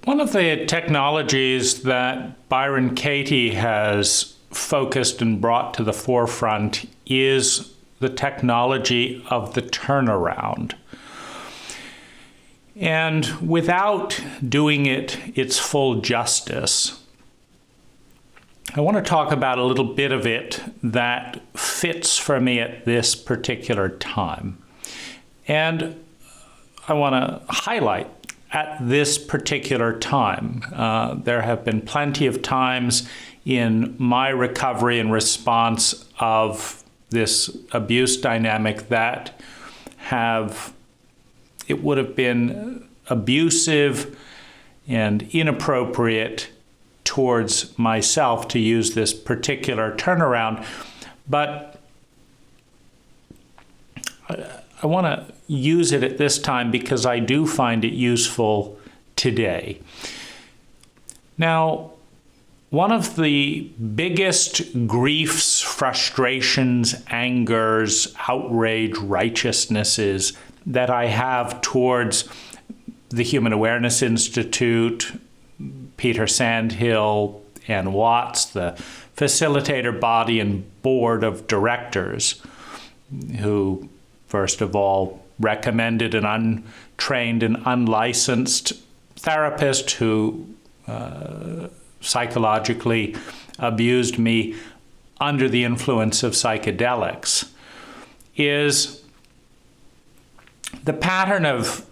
One of the technologies that Byron Katie has focused and brought to the forefront is the technology of the turnaround. And without doing it its full justice, I want to talk about a little bit of it that fits for me at this particular time. And I want to highlight at this particular time. There have been plenty of times in my recovery and response of this abuse dynamic that it would have been abusive and inappropriate towards myself to use this particular turnaround. But I want to use it at this time because I do find it useful today. Now, one of the biggest griefs, frustrations, angers, outrage, righteousnesses that I have towards the Human Awareness Institute, Peter Sandhill, and Watts, the facilitator body and board of directors, who first of all recommended an untrained and unlicensed therapist who psychologically abused me under the influence of psychedelics, is the pattern of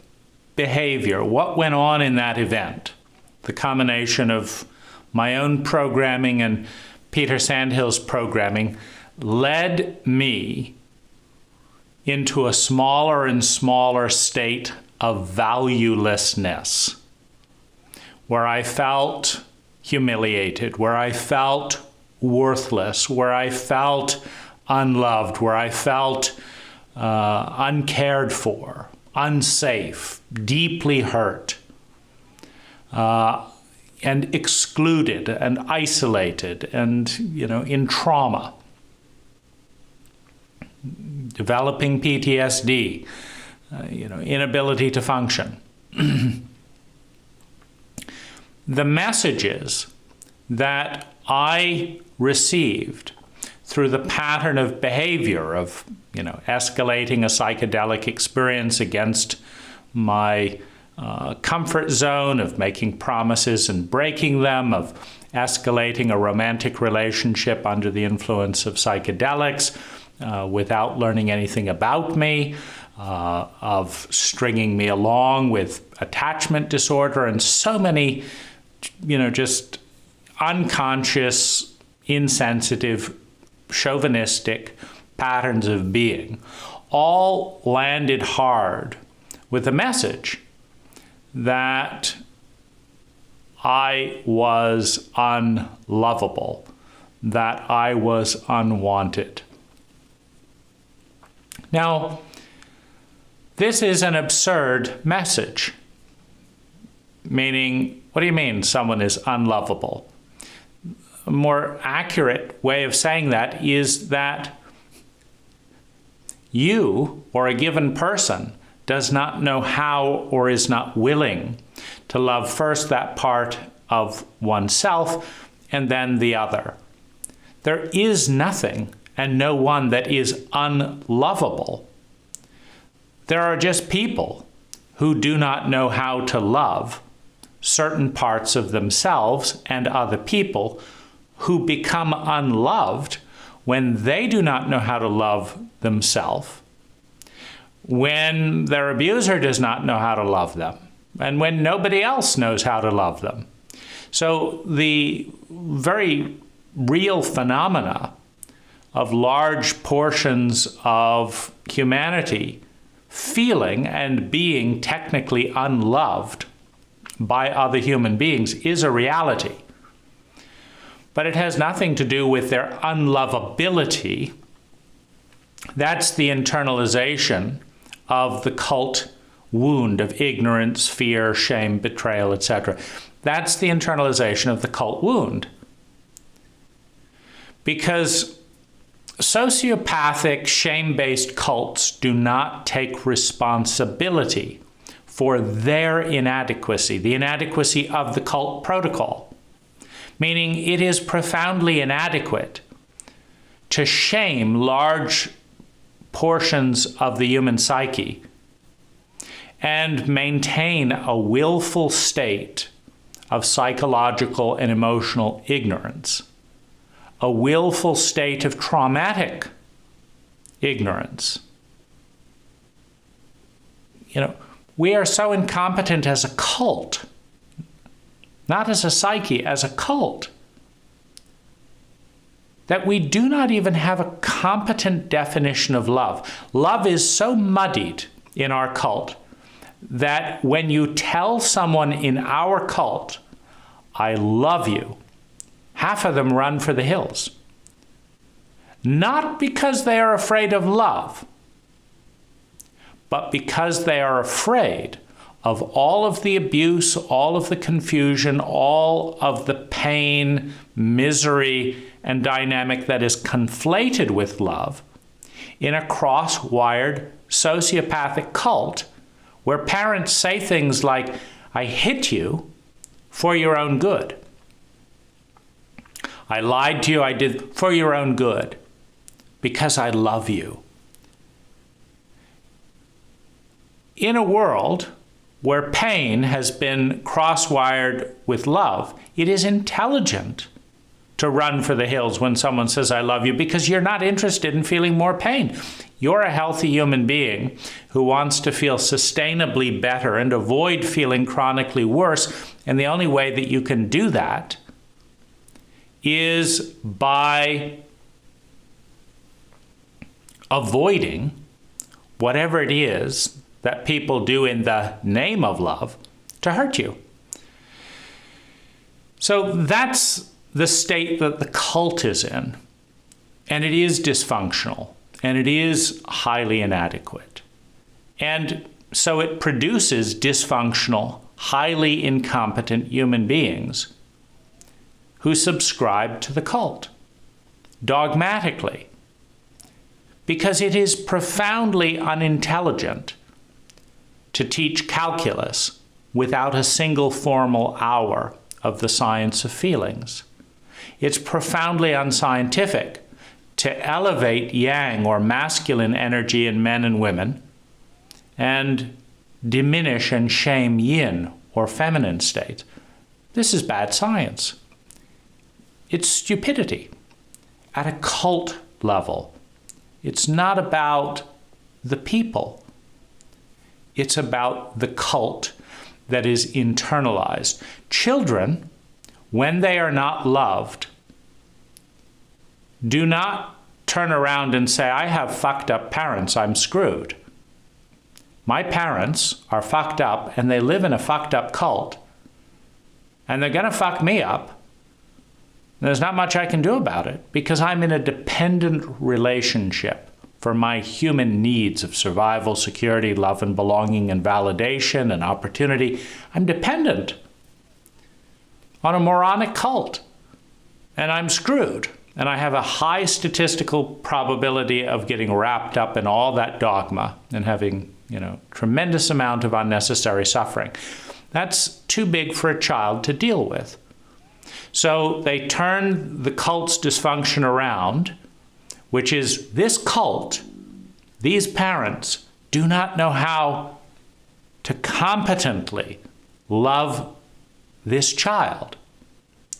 behavior, what went on in that event, the combination of my own programming and Peter Sandhill's programming led me into a smaller and smaller state of valuelessness, where I felt humiliated, where I felt worthless, where I felt unloved, where I felt uncared for, unsafe, deeply hurt, and excluded and isolated and, in trauma. Developing PTSD, inability to function. The messages that I received through the pattern of behavior of, escalating a psychedelic experience against my comfort zone, of making promises and breaking them, of escalating a romantic relationship under the influence of psychedelics, without learning anything about me, of stringing me along with attachment disorder, and so many, just unconscious, insensitive, chauvinistic patterns of being, all landed hard with the message that I was unlovable, that I was unwanted. Now, this is an absurd message. Meaning, what do you mean someone is unlovable? A more accurate way of saying that is that you, or a given person, does not know how or is not willing to love first that part of oneself and then the other. There is nothing and no one that is unlovable. There are just people who do not know how to love certain parts of themselves and other people, who become unloved when they do not know how to love themselves, when their abuser does not know how to love them, and when nobody else knows how to love them. So the very real phenomena of large portions of humanity feeling and being technically unloved by other human beings is a reality. But it has nothing to do with their unlovability. That's the internalization of the cult wound of ignorance, fear, shame, betrayal, etc. That's the internalization of the cult wound. Because sociopathic, shame-based cults do not take responsibility for their inadequacy, the inadequacy of the cult protocol, meaning it is profoundly inadequate to shame large portions of the human psyche and maintain a willful state of psychological and emotional ignorance, a willful state of traumatic ignorance. We are so incompetent as a cult, not as a psyche, as a cult, that we do not even have a competent definition of love. Love is so muddied in our cult that when you tell someone in our cult, I love you, half of them run for the hills. Not because they are afraid of love, but because they are afraid of all of the abuse, all of the confusion, all of the pain, misery, and dynamic that is conflated with love in a cross-wired sociopathic cult where parents say things like, I hit you for your own good. I lied to you, I did for your own good, because I love you. In a world where pain has been cross-wired with love, it is intelligent to run for the hills when someone says, I love you, because you're not interested in feeling more pain. You're a healthy human being who wants to feel sustainably better and avoid feeling chronically worse. And the only way that you can do that is by avoiding whatever it is that people do in the name of love to hurt you. So that's the state that the cult is in. And it is dysfunctional. And it is highly inadequate. And so it produces dysfunctional, highly incompetent human beings who subscribe to the cult dogmatically, because it is profoundly unintelligent to teach calculus without a single formal hour of the science of feelings. It's profoundly unscientific to elevate yang or masculine energy in men and women and diminish and shame yin or feminine state. This is bad science. It's stupidity at a cult level. It's not about the people. It's about the cult that is internalized. Children, when they are not loved, do not turn around and say, I have fucked up parents, I'm screwed. My parents are fucked up and they live in a fucked up cult and they're gonna fuck me up. There's not much I can do about it because I'm in a dependent relationship for my human needs of survival, security, love and belonging and validation and opportunity. I'm dependent on a moronic cult and I'm screwed. And I have a high statistical probability of getting wrapped up in all that dogma and having, tremendous amount of unnecessary suffering. That's too big for a child to deal with. So they turn the cult's dysfunction around, which is this cult, these parents do not know how to competently love this child.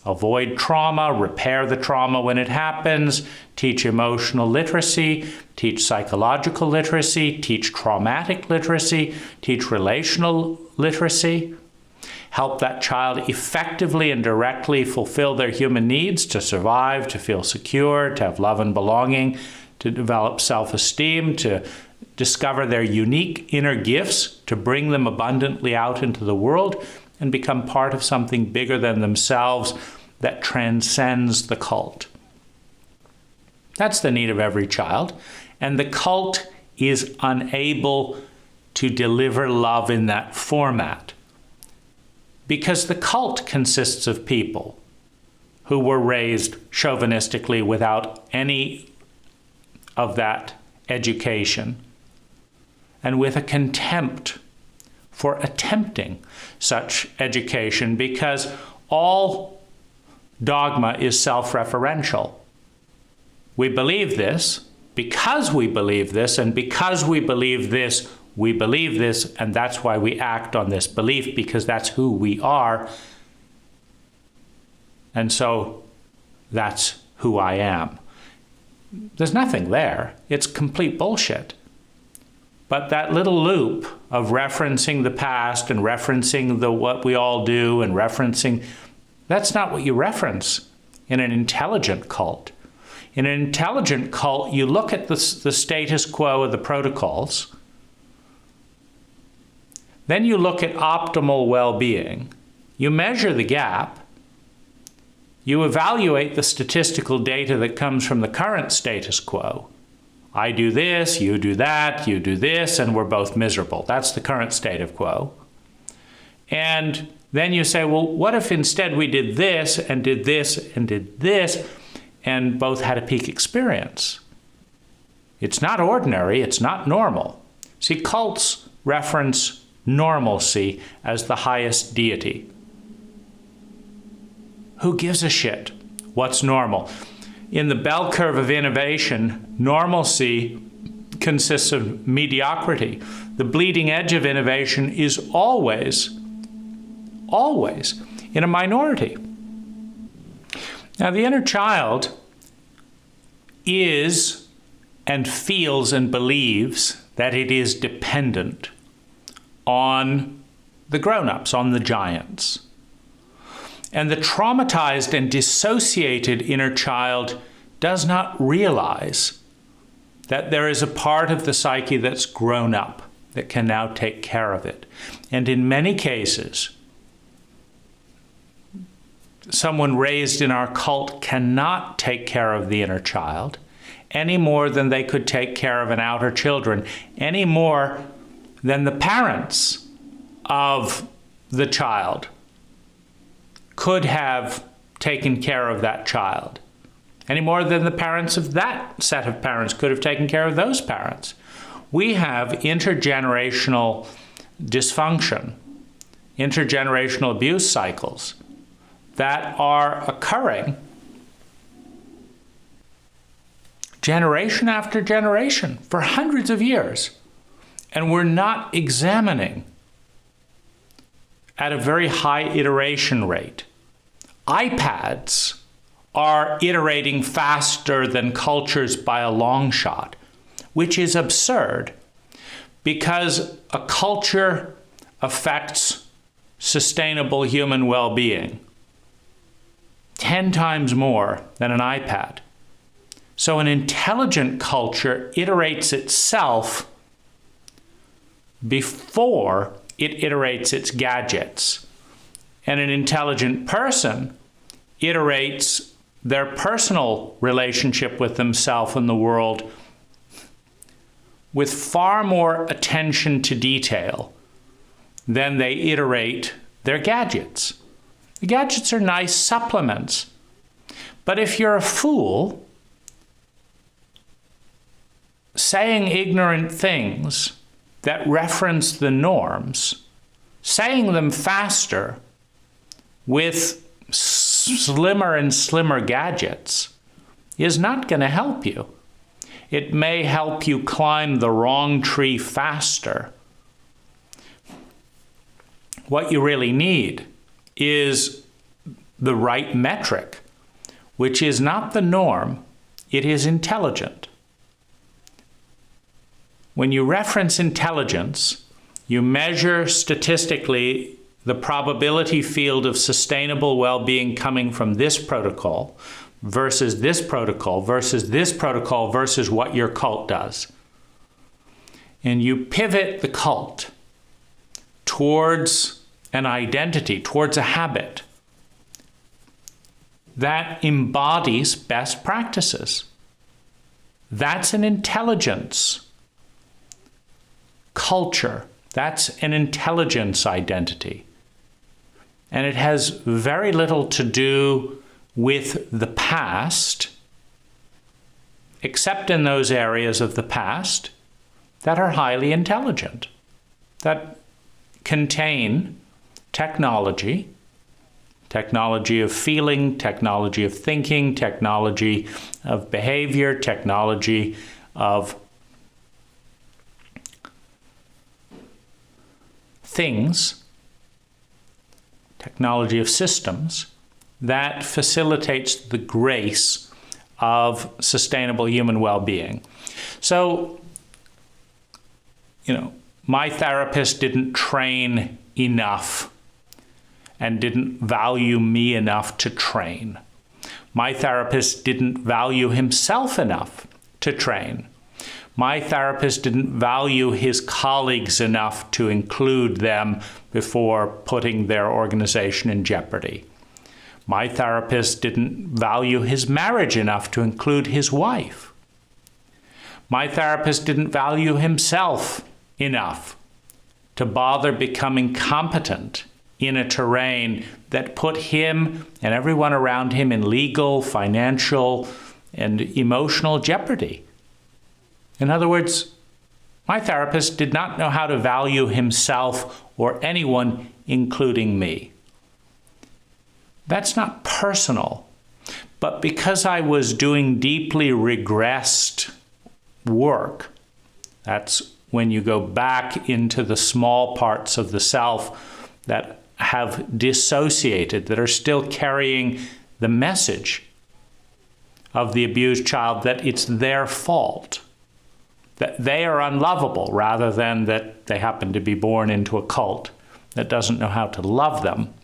Avoid trauma, repair the trauma when it happens, teach emotional literacy, teach psychological literacy, teach traumatic literacy, teach relational literacy. Help that child effectively and directly fulfill their human needs to survive, to feel secure, to have love and belonging, to develop self-esteem, to discover their unique inner gifts, to bring them abundantly out into the world, and become part of something bigger than themselves that transcends the cult. That's the need of every child. And the cult is unable to deliver love in that format because the cult consists of people who were raised chauvinistically without any of that education and with a contempt for attempting such education, because all dogma is self-referential. We believe this because we believe this, and because we believe this, and that's why we act on this belief, because that's who we are. And so that's who I am. There's nothing there. It's complete bullshit. But that little loop of referencing the past and referencing what we all do and referencing, that's not what you reference in an intelligent cult. In an intelligent cult, you look at the status quo of the protocols, then you look at optimal well-being, you measure the gap, you evaluate the statistical data that comes from the current status quo. I do this, you do that, you do this, and we're both miserable. That's the current state of quo. And then you say, well, what if instead we did this and did this and did this, and both had a peak experience? It's not ordinary, it's not normal. See, cults reference normalcy as the highest deity. Who gives a shit what's normal? In the bell curve of innovation, normalcy consists of mediocrity. The bleeding edge of innovation is always in a minority. Now, the inner child is and feels and believes that it is dependent on the grown-ups, on the giants. And the traumatized and dissociated inner child does not realize that there is a part of the psyche that's grown up, that can now take care of it. And in many cases, someone raised in our cult cannot take care of the inner child any more than they could take care of an outer children, any more than the parents of the child could have taken care of that child, any more than the parents of that set of parents could have taken care of those parents. We have intergenerational dysfunction, intergenerational abuse cycles that are occurring generation after generation for hundreds of years. And we're not examining at a very high iteration rate. iPads are iterating faster than cultures by a long shot, which is absurd because a culture affects sustainable human well-being 10 times more than an iPad. So an intelligent culture iterates itself before it iterates its gadgets. And an intelligent person iterates their personal relationship with themselves and the world with far more attention to detail than they iterate their gadgets. The gadgets are nice supplements. But if you're a fool, saying ignorant things that reference the norms, saying them faster with slimmer and slimmer gadgets is not going to help you. It may help you climb the wrong tree faster. What you really need is the right metric, which is not the norm, it is intelligent. When you reference intelligence, you measure statistically the probability field of sustainable well-being coming from this protocol versus this protocol versus this protocol versus what your cult does. And you pivot the cult towards an identity, towards a habit that embodies best practices. That's an intelligence culture. That's an intelligence identity. And it has very little to do with the past, except in those areas of the past that are highly intelligent, that contain technology, technology of feeling, technology of thinking, technology of behavior, technology of things, technology of systems that facilitates the grace of sustainable human well-being. So, my therapist didn't train enough and didn't value me enough to train. My therapist didn't value himself enough to train. My therapist didn't value his colleagues enough to include them before putting their organization in jeopardy. My therapist didn't value his marriage enough to include his wife. My therapist didn't value himself enough to bother becoming competent in a terrain that put him and everyone around him in legal, financial, and emotional jeopardy. In other words, my therapist did not know how to value himself or anyone, including me. That's not personal, but because I was doing deeply regressed work, that's when you go back into the small parts of the self that have dissociated, that are still carrying the message of the abused child that it's their fault, that they are unlovable, rather than that they happen to be born into a cult that doesn't know how to love them.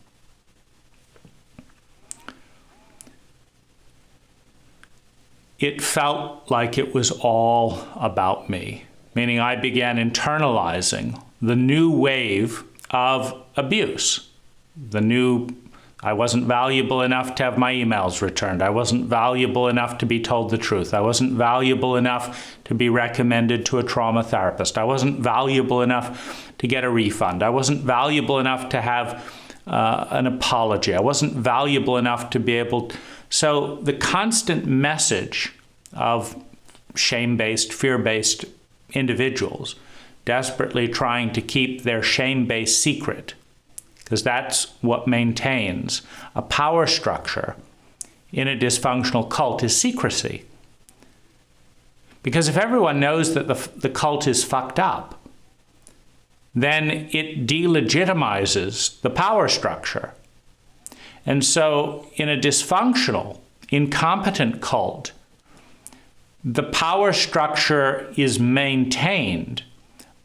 It felt like it was all about me, meaning I began internalizing the new wave of abuse. I wasn't valuable enough to have my emails returned. I wasn't valuable enough to be told the truth. I wasn't valuable enough to be recommended to a trauma therapist. I wasn't valuable enough to get a refund. I wasn't valuable enough to have an apology. I wasn't valuable enough to be able. So the constant message of shame-based, fear-based individuals desperately trying to keep their shame-based secret, because that's what maintains a power structure in a dysfunctional cult, is secrecy. Because if everyone knows that the cult is fucked up, then it delegitimizes the power structure. And so in a dysfunctional, incompetent cult, the power structure is maintained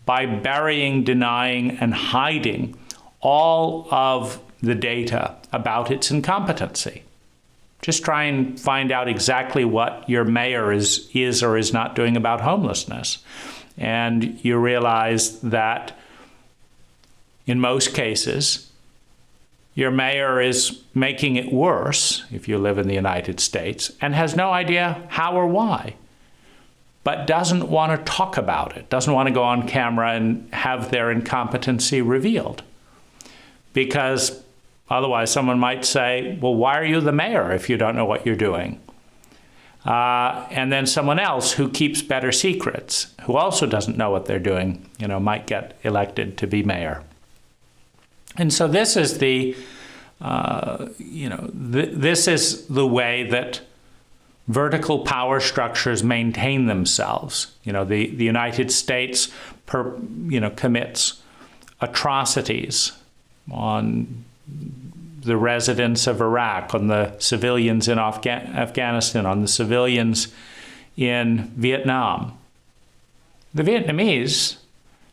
by burying, denying, and hiding all of the data about its incompetency. Just try and find out exactly what your mayor is or is not doing about homelessness. And you realize that in most cases, your mayor is making it worse, if you live in the United States, and has no idea how or why, but doesn't want to talk about it, doesn't want to go on camera and have their incompetency revealed. Because otherwise someone might say, well, why are you the mayor if you don't know what you're doing? And then someone else who keeps better secrets, who also doesn't know what they're doing, might get elected to be mayor. And so this is this is the way that vertical power structures maintain themselves. The United States commits atrocities on the residents of Iraq, on the civilians in Afghanistan, on the civilians in Vietnam. The Vietnamese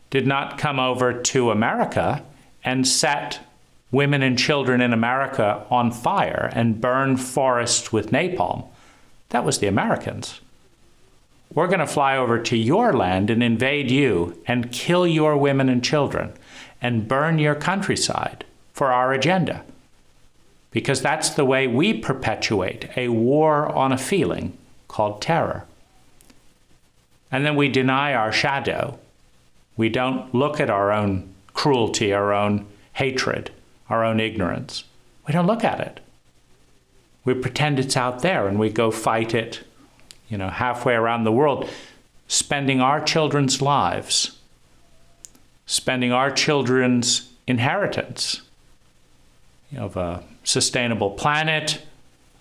did not come over to America and set women and children in America on fire and burn forests with napalm. That was the Americans. We're going to fly over to your land and invade you and kill your women and children and burn your countryside for our agenda. Because that's the way we perpetuate a war on a feeling called terror. And then we deny our shadow. We don't look at our own cruelty, our own hatred, our own ignorance. We don't look at it. We pretend it's out there and we go fight it, halfway around the world, spending our children's lives, spending our children's inheritance of a sustainable planet,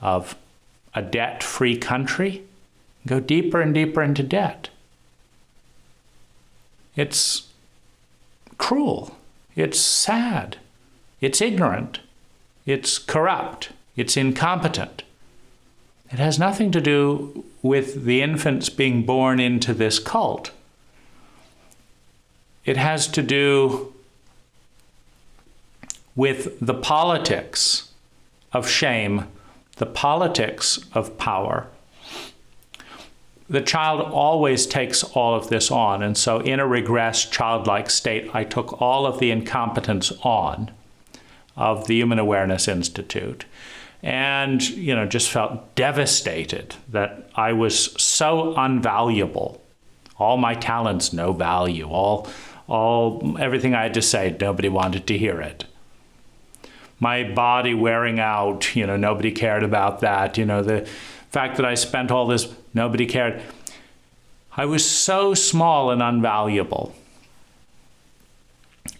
of a debt-free country, go deeper and deeper into debt. It's cruel. It's sad. It's ignorant. It's corrupt. It's incompetent. It has nothing to do with the infants being born into this cult. It has to do with the politics of shame, the politics of power. The child always takes all of this on, and so in a regressed childlike state, I took all of the incompetence on of the Human Awareness Institute, and just felt devastated that I was so unvaluable. All my talents, no value. Everything I had to say, nobody wanted to hear it. My body wearing out, nobody cared about that. The fact that I spent all this, nobody cared. I was so small and unvaluable.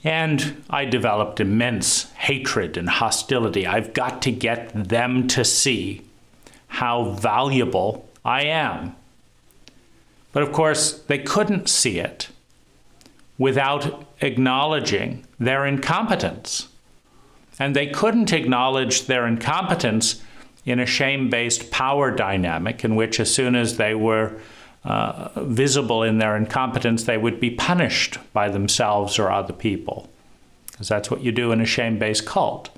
And I developed immense hatred and hostility. I've got to get them to see how valuable I am. But of course, they couldn't see it without acknowledging their incompetence. And they couldn't acknowledge their incompetence in a shame-based power dynamic in which as soon as they were visible in their incompetence, they would be punished by themselves or other people. Because that's what you do in a shame-based cult.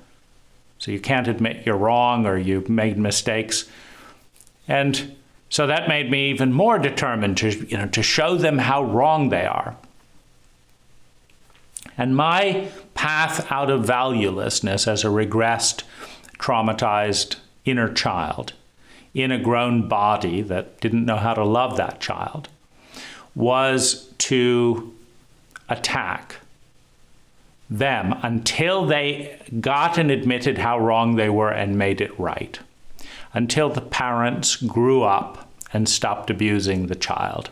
So you can't admit you're wrong or you've made mistakes. And so that made me even more determined to show them how wrong they are. And my path out of valuelessness as a regressed, traumatized inner child in a grown body that didn't know how to love that child was to attack them until they got and admitted how wrong they were and made it right, until the parents grew up and stopped abusing the child.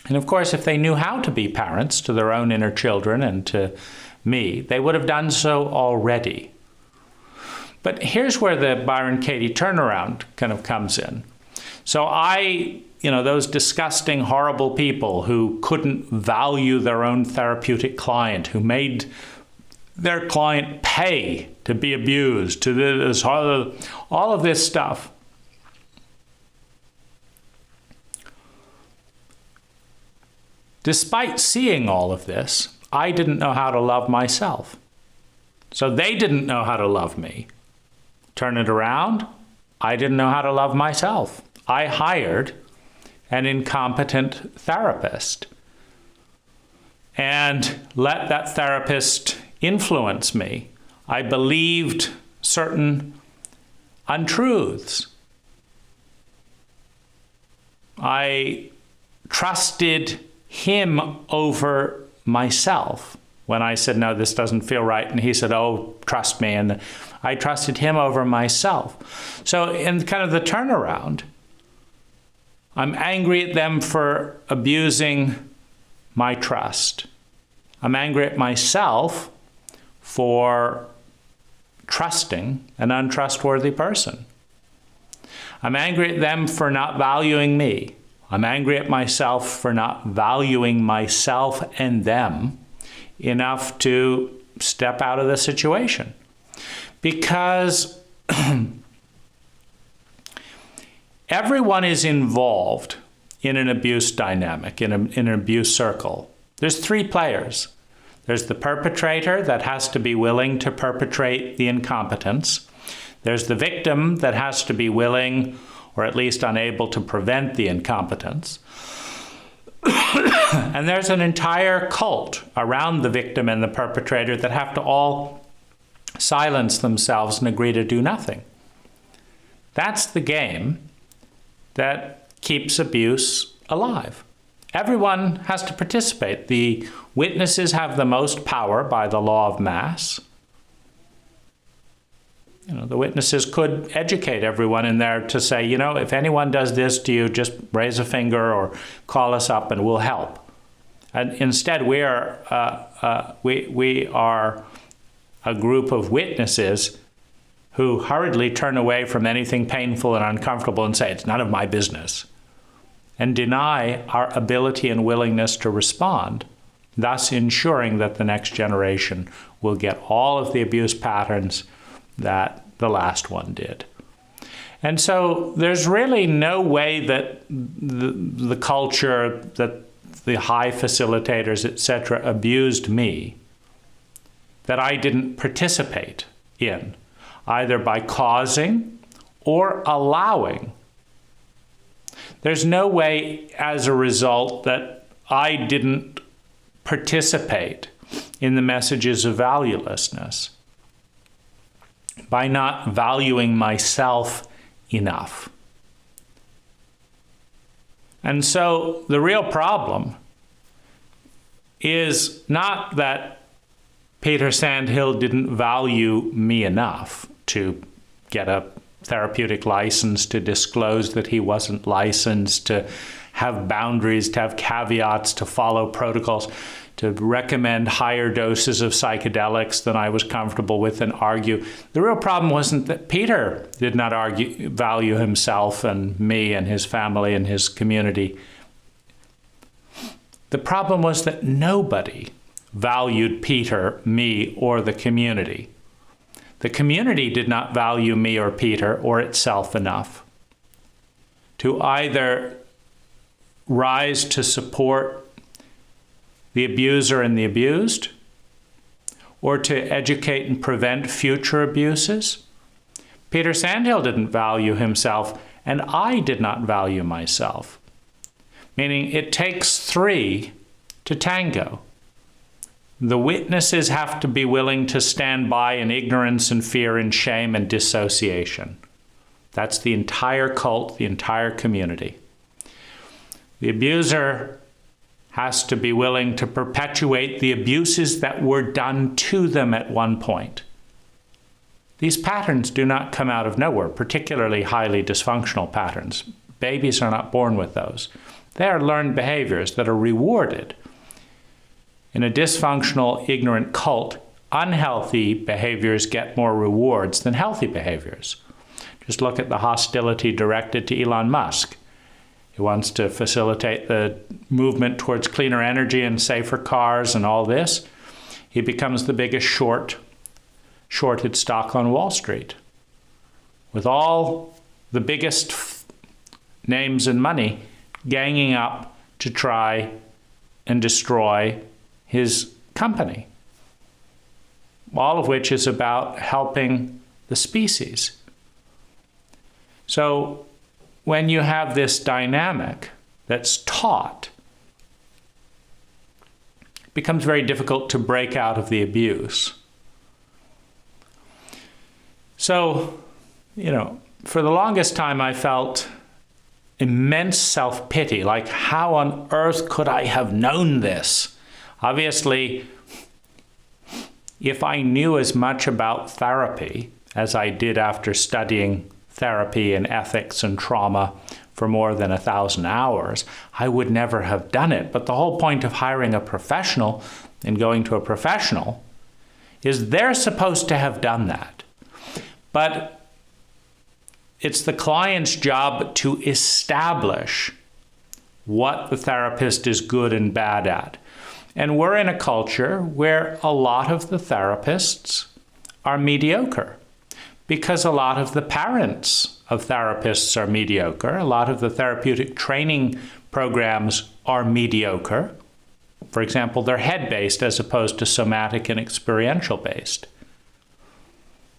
And of course, if they knew how to be parents to their own inner children and to me, they would have done so already. But here's where the Byron Katie turnaround kind of comes in. So those disgusting, horrible people who couldn't value their own therapeutic client, who made their client pay to be abused, to this, all of this stuff. Despite seeing all of this, I didn't know how to love myself. So they didn't know how to love me. Turn it around, I didn't know how to love myself. I hired an incompetent therapist and let that therapist influence me. I believed certain untruths. I trusted him over myself when I said, no, this doesn't feel right. And he said, oh, trust me. And I trusted him over myself. So in kind of the turnaround, I'm angry at them for abusing my trust. I'm angry at myself for trusting an untrustworthy person. I'm angry at them for not valuing me. I'm angry at myself for not valuing myself and them enough to step out of the situation. Because everyone is involved in an abuse dynamic, in an abuse circle. There's three players. There's the perpetrator that has to be willing to perpetrate the incompetence. There's the victim that has to be willing or at least unable to prevent the incompetence. And there's an entire cult around the victim and the perpetrator that have to all silence themselves and agree to do nothing. That's the game that keeps abuse alive. Everyone has to participate. The witnesses have the most power by the law of mass. The witnesses could educate everyone in there to say, if anyone does this to you, just raise a finger or call us up and we'll help. And instead, we are a group of witnesses who hurriedly turn away from anything painful and uncomfortable and say, it's none of my business, and deny our ability and willingness to respond, thus ensuring that the next generation will get all of the abuse patterns that the last one did. And so there's really no way that the culture, that the high facilitators, etc., abused me, that I didn't participate in, either by causing or allowing. There's no way as a result that I didn't participate in the messages of valuelessness by not valuing myself enough. And so the real problem is not that Peter Sandhill didn't value me enough to get a therapeutic license, to disclose that he wasn't licensed, to have boundaries, to have caveats, to follow protocols, to recommend higher doses of psychedelics than I was comfortable with and argue. The real problem wasn't that Peter did not value himself and me and his family and his community. The problem was that nobody valued Peter, me, or the community. The community did not value me or Peter or itself enough to either rise to support the abuser and the abused, or to educate and prevent future abuses. Peter Sandhill didn't value himself, and I did not value myself. Meaning it takes three to tango. The witnesses have to be willing to stand by in ignorance and fear and shame and dissociation. That's the entire cult, the entire community. The abuser has to be willing to perpetuate the abuses that were done to them at one point. These patterns do not come out of nowhere, particularly highly dysfunctional patterns. Babies are not born with those. They are learned behaviors that are rewarded. In a dysfunctional, ignorant cult, unhealthy behaviors get more rewards than healthy behaviors. Just look at the hostility directed to Elon Musk. He wants to facilitate the movement towards cleaner energy and safer cars and all this. He becomes the biggest shorted stock on Wall Street. With all the biggest names and money ganging up to try and destroy his company. All of which is about helping the species. So when you have this dynamic that's taught, it becomes very difficult to break out of the abuse. So, for the longest time I felt immense self-pity, like how on earth could I have known this? Obviously, if I knew as much about therapy as I did after studying therapy and ethics and trauma for more than 1,000 hours, I would never have done it. But the whole point of hiring a professional and going to a professional is they're supposed to have done that. But it's the client's job to establish what the therapist is good and bad at. And we're in a culture where a lot of the therapists are mediocre because a lot of the parents of therapists are mediocre. A lot of the therapeutic training programs are mediocre. For example, they're head-based as opposed to somatic and experiential-based.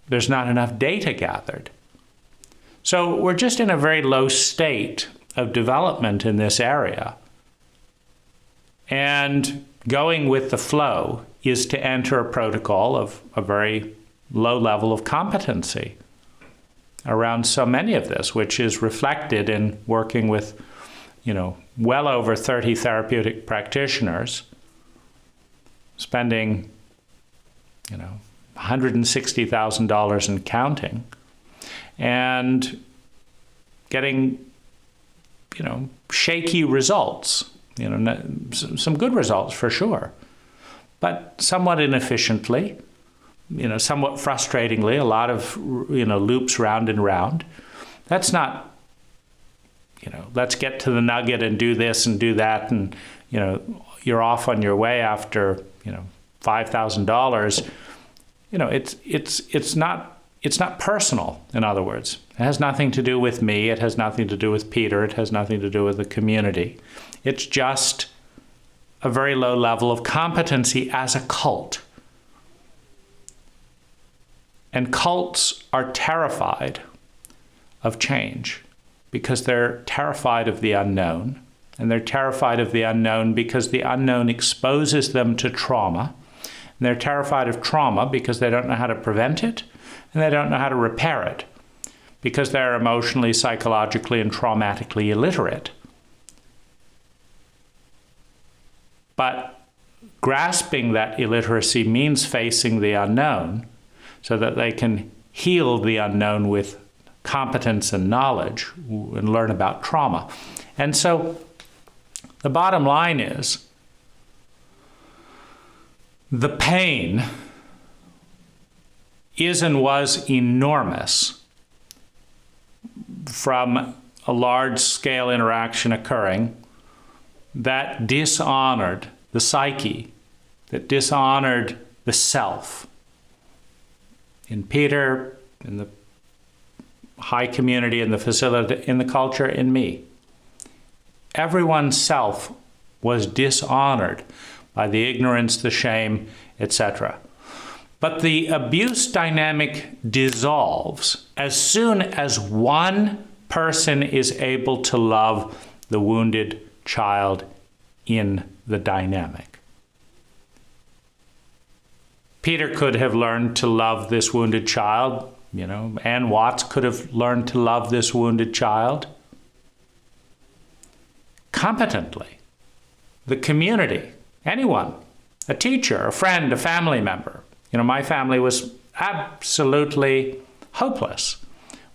There's not enough data gathered. So we're just in a very low state of development in this area. And going with the flow is to enter a protocol of a very low level of competency around so many of this, which is reflected in working with, well over 30 therapeutic practitioners, spending, $160,000 and counting, and getting, shaky results some good results for sure, but somewhat inefficiently, somewhat frustratingly, a lot of, loops round and round. That's not, let's get to the nugget and do this and do that. And, you're off on your way after, $5,000. It's not personal, in other words. It has nothing to do with me. It has nothing to do with Peter. It has nothing to do with the community. It's just a very low level of competency as a cult. And cults are terrified of change because they're terrified of the unknown. And they're terrified of the unknown because the unknown exposes them to trauma. And they're terrified of trauma because they don't know how to prevent it and they don't know how to repair it because they're emotionally, psychologically, and traumatically illiterate. But grasping that illiteracy means facing the unknown so that they can heal the unknown with competence and knowledge and learn about trauma. And so the bottom line is the pain is and was enormous from a large-scale interaction occurring that dishonored the psyche, that dishonored the self. In Peter, in the high community, in the facility, in the culture, in me. Everyone's self was dishonored by the ignorance, the shame, etc. But the abuse dynamic dissolves as soon as one person is able to love the wounded child in the dynamic. Peter could have learned to love this wounded child. Ann Watts could have learned to love this wounded child competently. The community, anyone, a teacher, a friend, a family member. My family was absolutely hopeless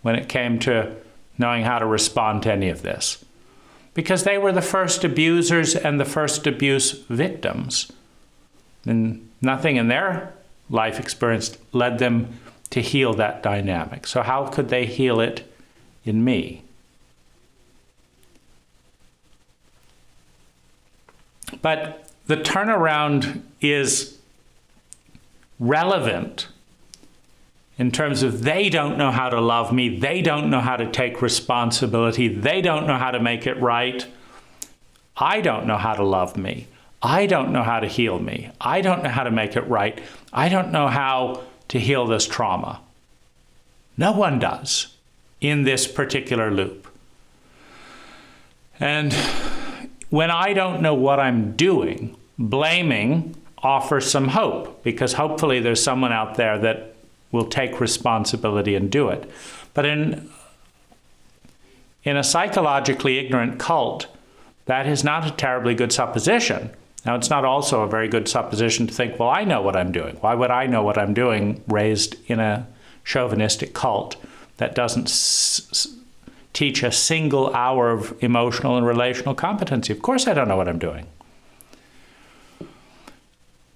when it came to knowing how to respond to any of this, because they were the first abusers and the first abuse victims. And nothing in their life experience led them to heal that dynamic. So how could they heal it in me? But the turnaround is relevant in terms of they don't know how to love me, they don't know how to take responsibility, they don't know how to make it right. I don't know how to love me. I don't know how to heal me. I don't know how to make it right. I don't know how to heal this trauma. No one does in this particular loop. And when I don't know what I'm doing, blaming offers some hope, because hopefully there's someone out there that will take responsibility and do it. But in a psychologically ignorant cult, that is not a terribly good supposition. Now, it's not also a very good supposition to think, well, I know what I'm doing. Why would I know what I'm doing raised in a chauvinistic cult that doesn't teach a single hour of emotional and relational competency? Of course I don't know what I'm doing.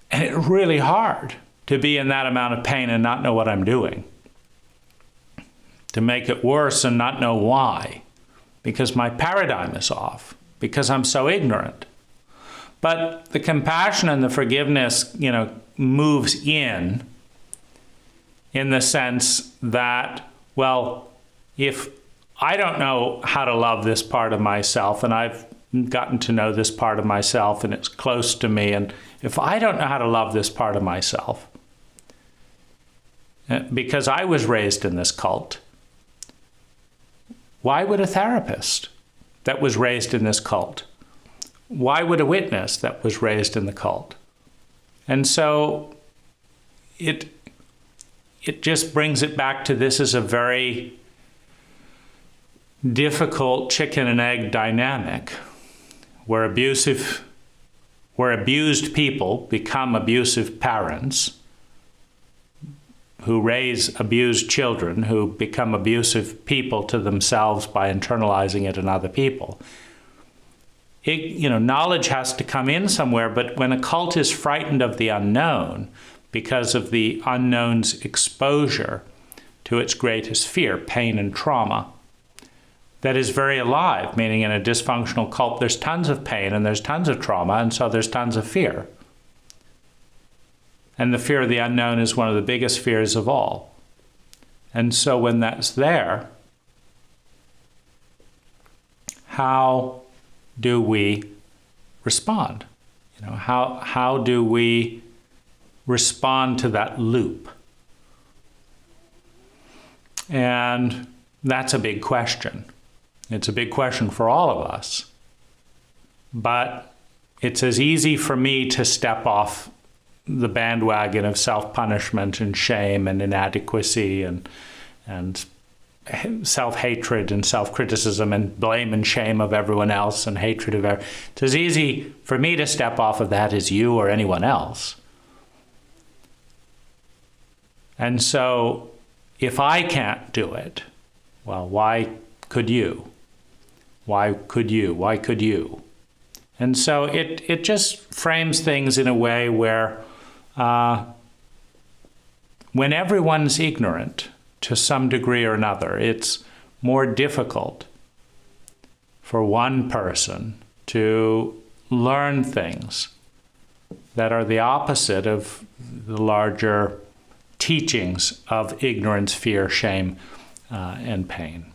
And it's really hard to be in that amount of pain and not know what I'm doing. To make it worse and not know why. Because my paradigm is off. Because I'm so ignorant. But the compassion and the forgiveness, moves in the sense that, well, if I don't know how to love this part of myself, and I've gotten to know this part of myself, and it's close to me, and if I don't know how to love this part of myself, because I was raised in this cult, why would a therapist that was raised in this cult? Why would a witness that was raised in the cult? And so it just brings it back to this is a very difficult chicken and egg dynamic where abused people become abusive parents who raise abused children who become abusive people to themselves by internalizing it in other people. knowledge has to come in somewhere, but when a cult is frightened of the unknown because of the unknown's exposure to its greatest fear, pain and trauma, that is very alive, meaning in a dysfunctional cult, there's tons of pain and there's tons of trauma, and so there's tons of fear. And the fear of the unknown is one of the biggest fears of all. And so when that's there, how do we respond? How do we respond to that loop? And that's a big question. It's a big question for all of us. But it's as easy for me to step off the bandwagon of self-punishment and shame and inadequacy and self-hatred and self-criticism and blame and shame of everyone else and hatred of everyone. It's as easy for me to step off of that as you or anyone else. And so if I can't do it, well, why could you? Why could you? Why could you? And so it just frames things in a way where when everyone's ignorant to some degree or another, it's more difficult for one person to learn things that are the opposite of the larger teachings of ignorance, fear, shame, and pain.